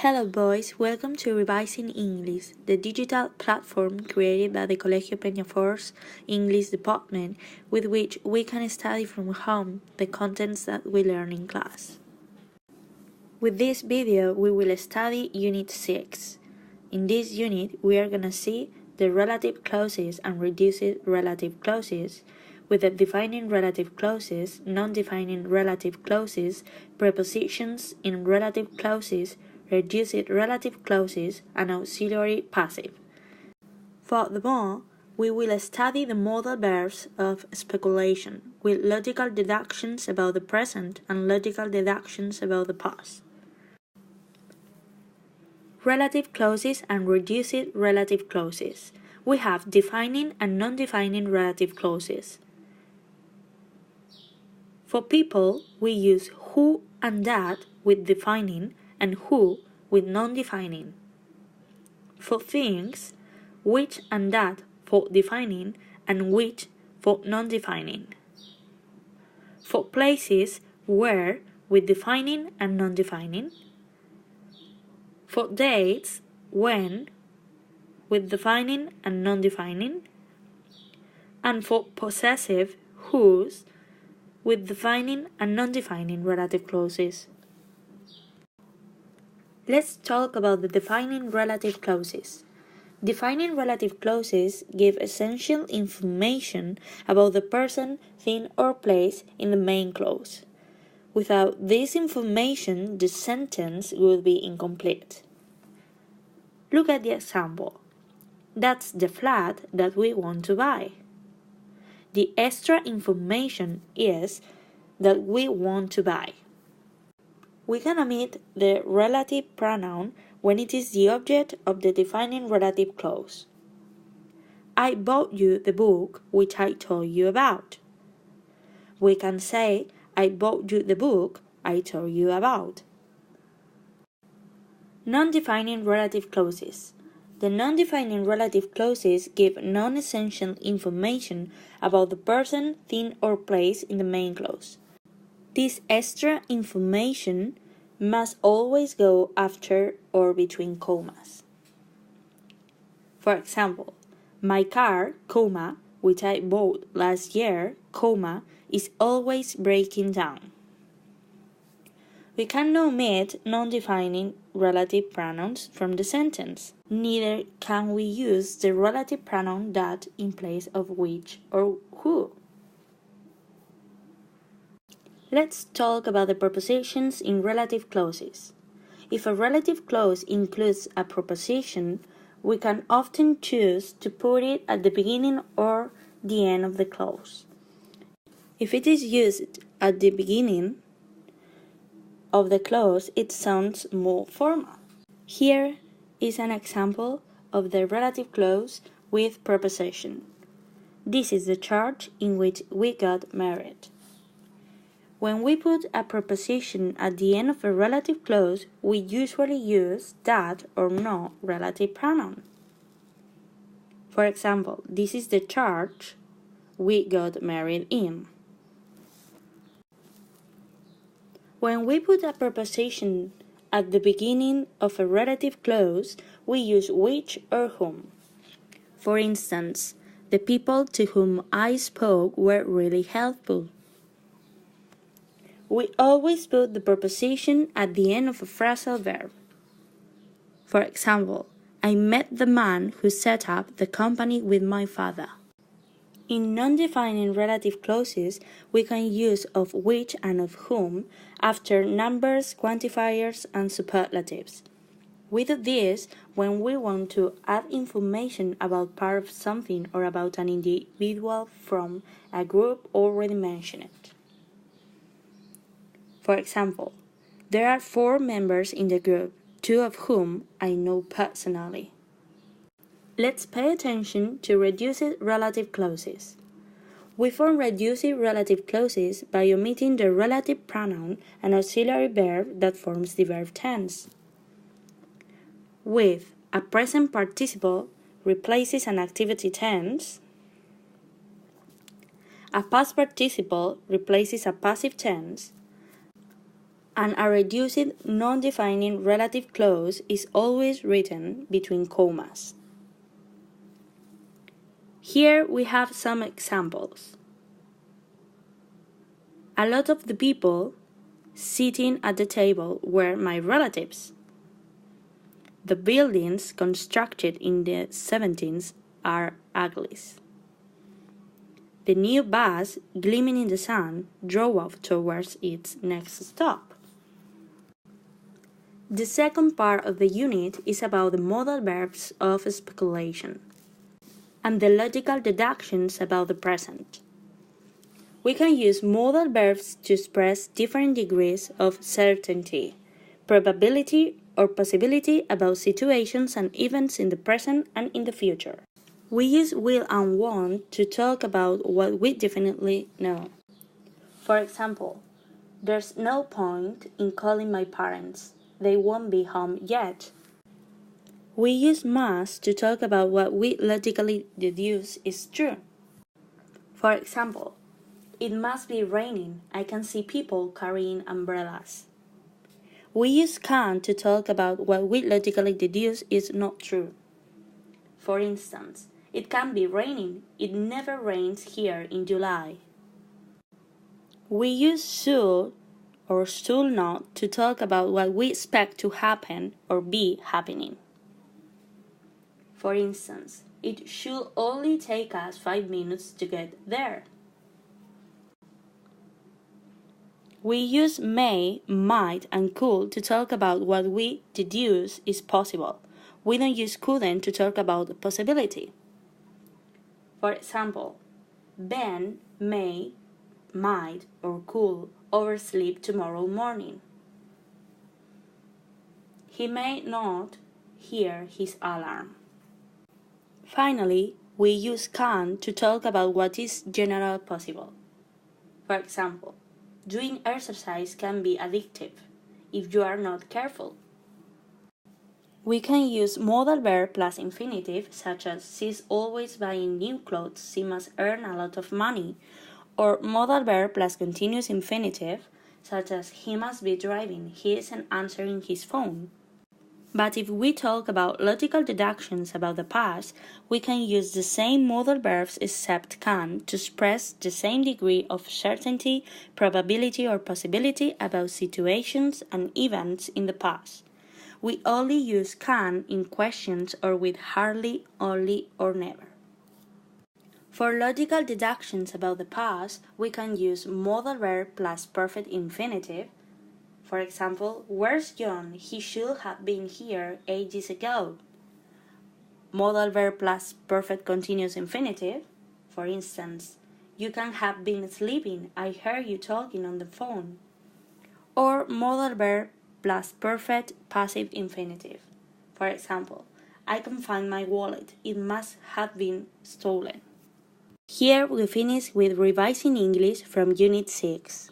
Hello boys, welcome to Revising English, the digital platform created by the Colegio Peñafort's English department, with which we can study from home the contents that we learn in class. With this video, we will study Unit 6. In this unit, we are gonna see the relative clauses and reduced relative clauses, with the defining relative clauses, non-defining relative clauses, prepositions in relative clauses, reduced relative clauses, and auxiliary passive. Furthermore, we will study the modal verbs of speculation, with logical deductions about the present and logical deductions about the past. Relative clauses and reduced relative clauses. We have defining and non-defining relative clauses. For people, we use who and that with defining and who with non-defining. For things, which and that for defining and which for non-defining. For places, where with defining and non-defining. For dates, when with defining and non-defining. And for possessive, whose with defining and non-defining relative clauses. Let's talk about the defining relative clauses. Defining relative clauses give essential information about the person, thing, or place in the main clause. Without this information, the sentence would be incomplete. Look at the example. That's the flat that we want to buy. The extra information is that we want to buy. We can omit the relative pronoun when it is the object of the defining relative clause. I bought you the book which I told you about. We can say, I bought you the book I told you about. Non-defining relative clauses. The non-defining relative clauses give non-essential information about the person, thing, or place in the main clause. This extra information must always go after or between commas. For example, my car, which I bought last year, is always breaking down. We can omit non-defining relative pronouns from the sentence. Neither can we use the relative pronoun that in place of which or who. Let's talk about the prepositions in relative clauses. If a relative clause includes a preposition, we can often choose to put it at the beginning or the end of the clause. If it is used at the beginning of the clause, it sounds more formal. Here is an example of the relative clause with preposition. This is the church in which we got married. When we put a preposition at the end of a relative clause, we usually use that or no relative pronoun. For example, this is the church we got married in. When we put a preposition at the beginning of a relative clause, we use which or whom. For instance, the people to whom I spoke were really helpful. We always put the preposition at the end of a phrasal verb. For example, I met the man who set up the company with my father. In non-defining relative clauses, we can use of which and of whom after numbers, quantifiers, and superlatives. We do this when we want to add information about part of something or about an individual from a group already mentioned. For example, there are 4 members in the group, 2 of whom I know personally. Let's pay attention to reduced relative clauses. We form reduced relative clauses by omitting the relative pronoun and auxiliary verb that forms the verb tense. With a present participle replaces an activity tense, a past participle replaces a passive tense, and a reduced non-defining relative clause is always written between commas. Here we have some examples. A lot of the people sitting at the table were my relatives. The buildings constructed in the 70s are ugly. The new bus, gleaming in the sun, drove off towards its next stop. The second part of the unit is about the modal verbs of speculation and the logical deductions about the present. We can use modal verbs to express different degrees of certainty, probability, or possibility about situations and events in the present and in the future. We use will and won't to talk about what we definitely know. For example, there's no point in calling my parents. They won't be home yet. We use must to talk about what we logically deduce is true. For example, it must be raining. I can see people carrying umbrellas. We use can to talk about what we logically deduce is not true. For instance, it can be raining. It never rains here in July. We use should or should not to talk about what we expect to happen or be happening. For instance, it should only take us 5 minutes to get there. We use may, might, and could to talk about what we deduce is possible. We don't use couldn't to talk about the possibility. For example, Ben may, might, or could oversleep tomorrow morning. He may not hear his alarm. Finally, we use can to talk about what is generally possible. For example, doing exercise can be addictive if you are not careful. We can use modal verb plus infinitive, such as she's always buying new clothes, she must earn a lot of money, or modal verb plus continuous infinitive, such as he must be driving, he isn't answering his phone. But if we talk about logical deductions about the past, we can use the same modal verbs except can to express the same degree of certainty, probability, or possibility about situations and events in the past. We only use can in questions or with hardly, only, or never. For logical deductions about the past, we can use modal verb plus perfect infinitive. For example, where's John? He should have been here ages ago. Modal verb plus perfect continuous infinitive. For instance, you can have been sleeping. I heard you talking on the phone. Or modal verb plus perfect passive infinitive. For example, I can find my wallet. It must have been stolen. Here we finish with revising English from Unit 6.